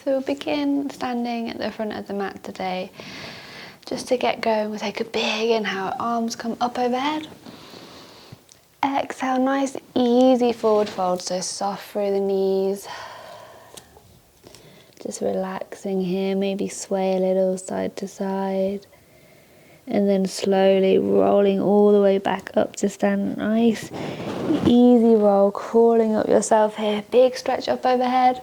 So we'll begin standing at the front of the mat today. Just to get going, we'll take a big inhale, arms come up overhead. Exhale, nice easy forward fold, so soft through the knees. Just relaxing here, maybe sway a little side to side. And then slowly rolling all the way back up to stand. Nice easy roll, crawling up yourself here. Big stretch up overhead.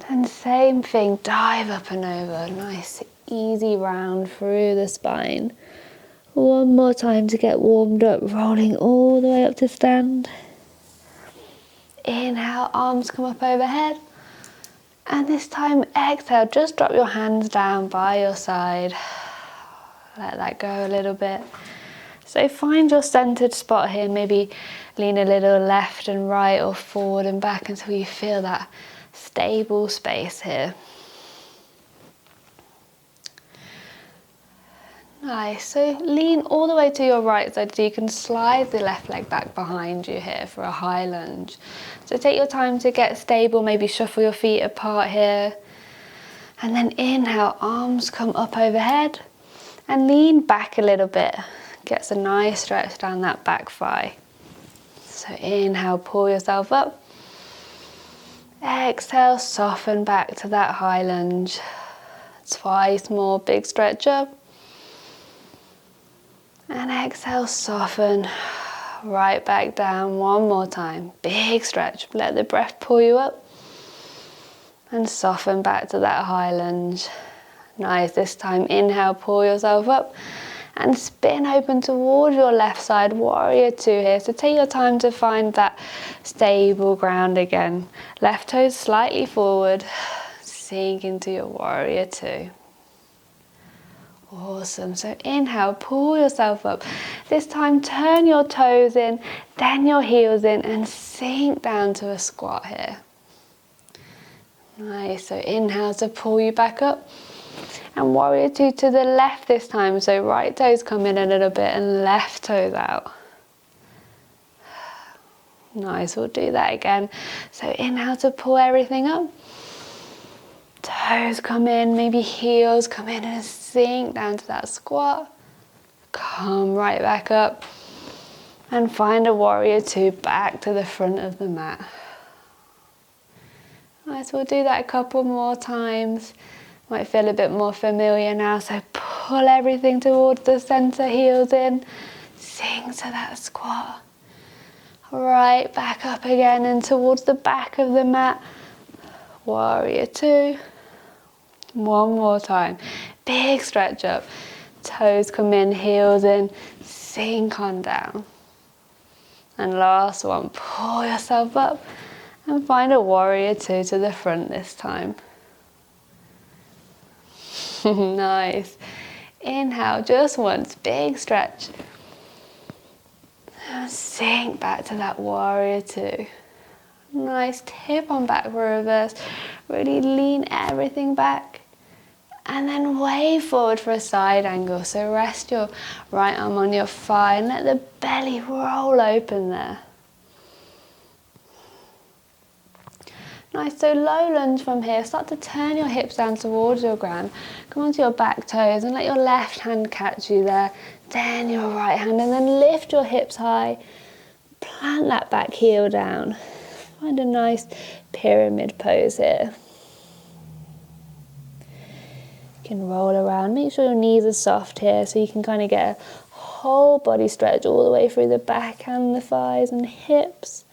And same thing, dive up and over. Nice easy round through the spine. One more time to get warmed up, rolling all the way up to stand. Inhale, arms come up overhead. And this time, exhale, just drop your hands down by your side. Let that go a little bit. So find your centered spot here. Maybe lean a little left and right or forward and back until you feel that stable space here. Nice, so lean all the way to your right side so you can slide the left leg back behind you here for a high lunge. So take your time to get stable, maybe shuffle your feet apart here. And then inhale, arms come up overhead and lean back a little bit. Gets a nice stretch down that back thigh. So inhale, pull yourself up. Exhale, soften back to that high lunge. Twice more, big stretch up. And exhale, soften right back down one more time. Big stretch, let the breath pull you up. And soften back to that high lunge. Nice, this time inhale, pull yourself up. And spin open towards your left side, warrior two here. So take your time to find that stable ground again. Left toes slightly forward, sink into your warrior two. Awesome, so inhale, pull yourself up. This time turn your toes in, then your heels in and sink down to a squat here. Nice, so inhale to pull you back up. And warrior two to the left this time, so right toes come in a little bit and left toes out. Nice, we'll do that again. So inhale to pull everything up. Toes come in, maybe heels come in and sink down to that squat. Come right back up. And find a warrior two back to the front of the mat. Nice, we'll do that a couple more times. Might feel a bit more familiar now, so pull everything towards the center, heels in, sink to that squat. Right back up again and towards the back of the mat. Warrior two. One more time. Big stretch up. Toes come in, heels in, sink on down. And last one, pull yourself up and find a warrior two to the front this time. Nice. Inhale just once, big stretch. And sink back to that warrior two. Nice, tip on back for reverse. Really lean everything back. And then wave forward for a side angle. So rest your right arm on your thigh and let the belly roll open there. Nice, so low lunge from here. Start to turn your hips down towards your ground. Come onto your back toes and let your left hand catch you there. Then your right hand and then lift your hips high. Plant that back heel down. Find a nice pyramid pose here. You can roll around. Make sure your knees are soft here so you can kind of get a whole body stretch all the way through the back and the thighs and hips.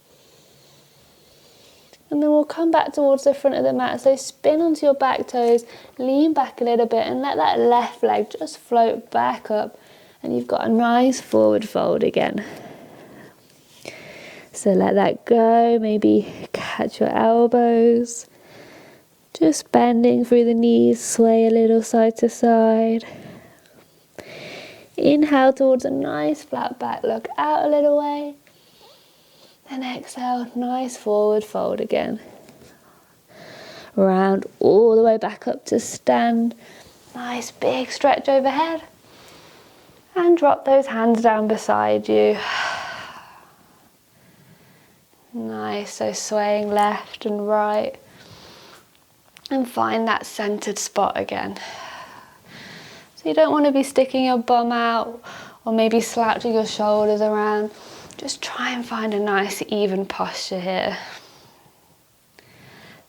And then we'll come back towards the front of the mat. So spin onto your back toes, lean back a little bit and let that left leg just float back up. And you've got a nice forward fold again. So let that go, maybe catch your elbows. Just bending through the knees, sway a little side to side. Inhale towards a nice flat back, look out a little way. And exhale, nice forward fold again. Round all the way back up to stand. Nice big stretch overhead. And drop those hands down beside you. Nice, so swaying left and right. And find that centered spot again. So you don't want to be sticking your bum out or maybe slouching your shoulders around. Just try and find a nice even posture here.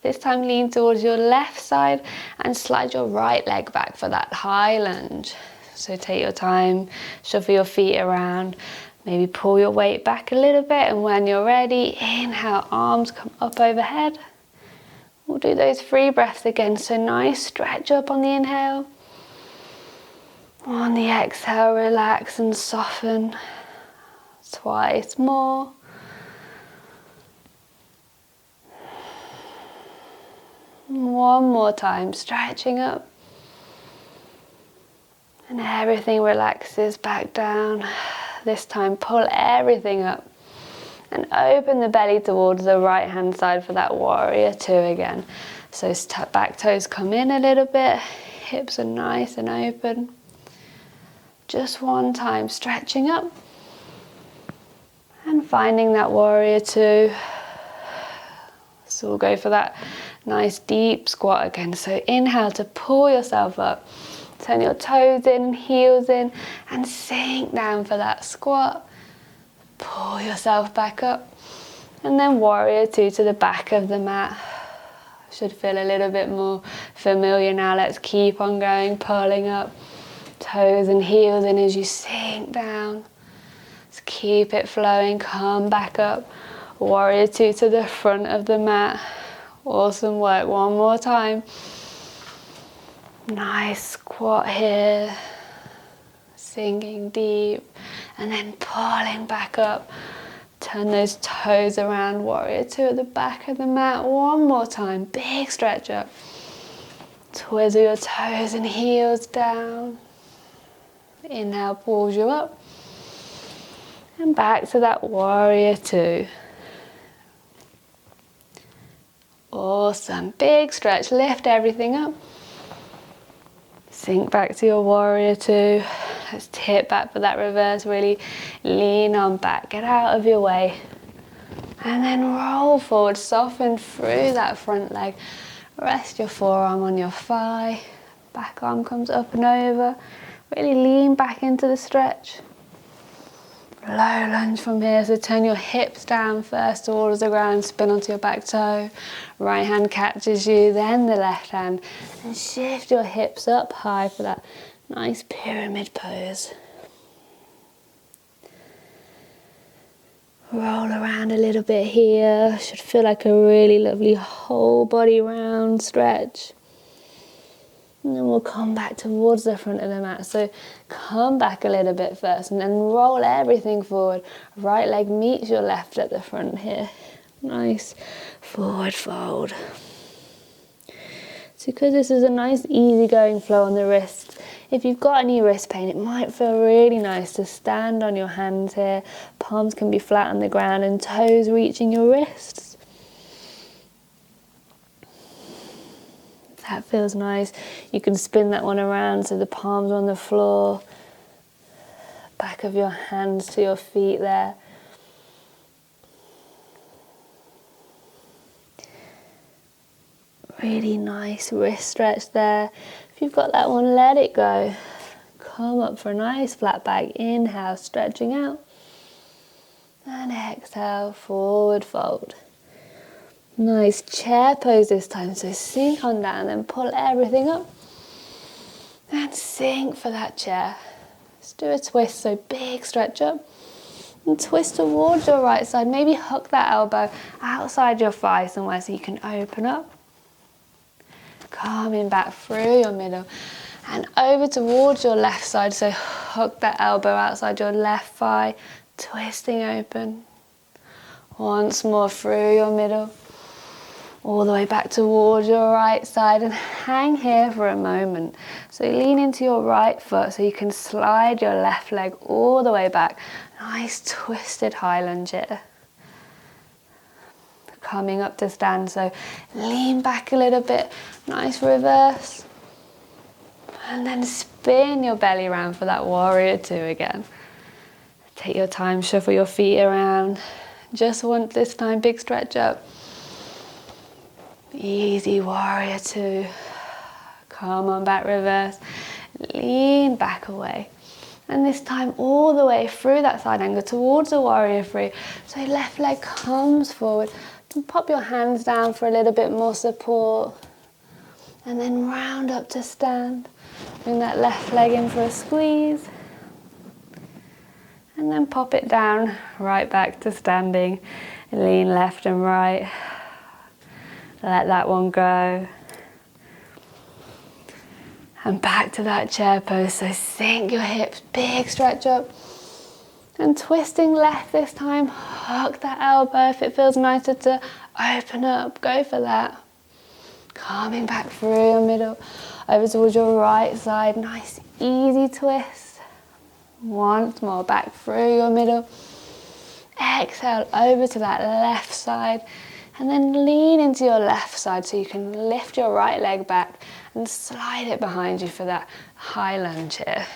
This time lean towards your left side and slide your right leg back for that high lunge. So take your time, shuffle your feet around, maybe pull your weight back a little bit, and when you're ready, inhale, arms come up overhead. We'll do those 3 breaths again, so nice stretch up on the inhale. On the exhale, relax and soften. Twice more. One more time, stretching up. And everything relaxes back down. This time, pull everything up. And open the belly towards the right hand side for that warrior 2 again. So back toes come in a little bit, hips are nice and open. Just one time, stretching up. And finding that warrior 2. So we'll go for that nice deep squat again. So inhale to pull yourself up. Turn your toes in, heels in, and sink down for that squat. Pull yourself back up, and then warrior 2 to the back of the mat. Should feel a little bit more familiar now. Let's keep on going, pulling up, toes and heels in as you sink down. Let's keep it flowing, come back up, warrior 2 to the front of the mat. Awesome work, one more time. Nice squat here, sinking deep. And then pulling back up. Turn those toes around, warrior 2 at the back of the mat. One more time, big stretch up. Twizzle your toes and heels down. Inhale, pulls you up. And back to that warrior 2. Awesome, big stretch, lift everything up. Sink back to your warrior 2. Let's tip back for that reverse, really lean on back, get out of your way. And then roll forward, soften through that front leg. Rest your forearm on your thigh, back arm comes up and over. Really lean back into the stretch. Low lunge from here, so turn your hips down first towards the ground, spin onto your back toe. Right hand catches you, then the left hand. And shift your hips up high for that nice pyramid pose. Roll around a little bit here. Should feel like a really lovely whole body round stretch. And then we'll come back towards the front of the mat. So come back a little bit first and then roll everything forward. Right leg meets your left at the front here. Nice forward fold. So because this is a nice easy going flow on the wrists, if you've got any wrist pain, it might feel really nice to stand on your hands here. Palms can be flat on the ground and toes reaching your wrists. That feels nice. You can spin that one around so the palms are on the floor. Back of your hands to your feet there. Really nice wrist stretch there. If you've got that one, let it go. Come up for a nice flat back. Inhale, stretching out. And exhale, forward fold. Nice chair pose this time, so sink on down and pull everything up. And sink for that chair. Let's do a twist, so big stretch up. And twist towards your right side. Maybe hook that elbow outside your thigh somewhere so you can open up. Coming back through your middle. And over towards your left side, so hook that elbow outside your left thigh. Twisting open. Once more through your middle. All the way back towards your right side and hang here for a moment. So lean into your right foot so you can slide your left leg all the way back. Nice twisted high lunge here. Coming up to stand, so lean back a little bit. Nice reverse. And then spin your belly around for that warrior 2 again. Take your time, shuffle your feet around. Just once this time, big stretch up. Easy warrior two. Come on, back reverse. Lean back away. And this time all the way through that side angle towards the warrior three. So left leg comes forward. And pop your hands down for a little bit more support. And then round up to stand. Bring that left leg in for a squeeze. And then pop it down, right back to standing. Lean left and right. Let that one go. And back to that chair pose. So sink your hips, big stretch up. And twisting left this time. Hook that elbow if it feels nicer to open up. Go for that. Coming back through your middle. Over towards your right side. Nice, easy twist. Once more, back through your middle. Exhale over to that left side. And then lean into your left side so you can lift your right leg back and slide it behind you for that high lunge here.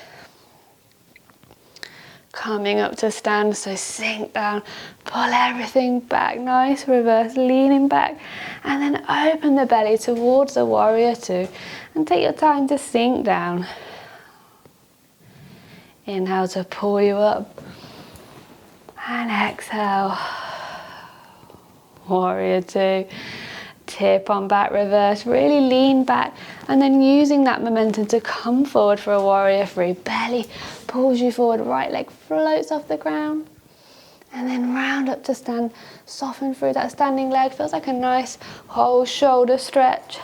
Coming up to stand, so sink down, pull everything back, nice reverse, leaning back, and then open the belly towards the warrior two, and take your time to sink down. Inhale to pull you up, and exhale, warrior two. Tip on back reverse, really lean back, and then using that momentum to come forward for a warrior three. Belly pulls you forward, right leg floats off the ground, and then round up to stand. Soften through that standing leg, feels like a nice whole shoulder stretch.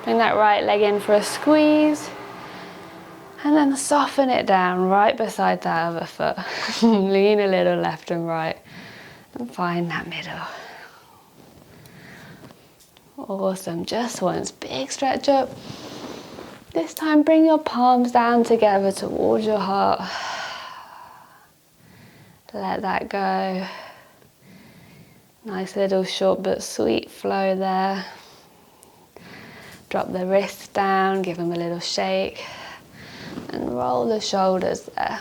Bring that right leg in for a squeeze, and then soften it down right beside that other foot. Lean a little left and right, and find that middle. Awesome, just once, big stretch up. This time bring your palms down together towards your heart. Let that go. Nice little short but sweet flow there. Drop the wrists down, give them a little shake. And roll the shoulders there.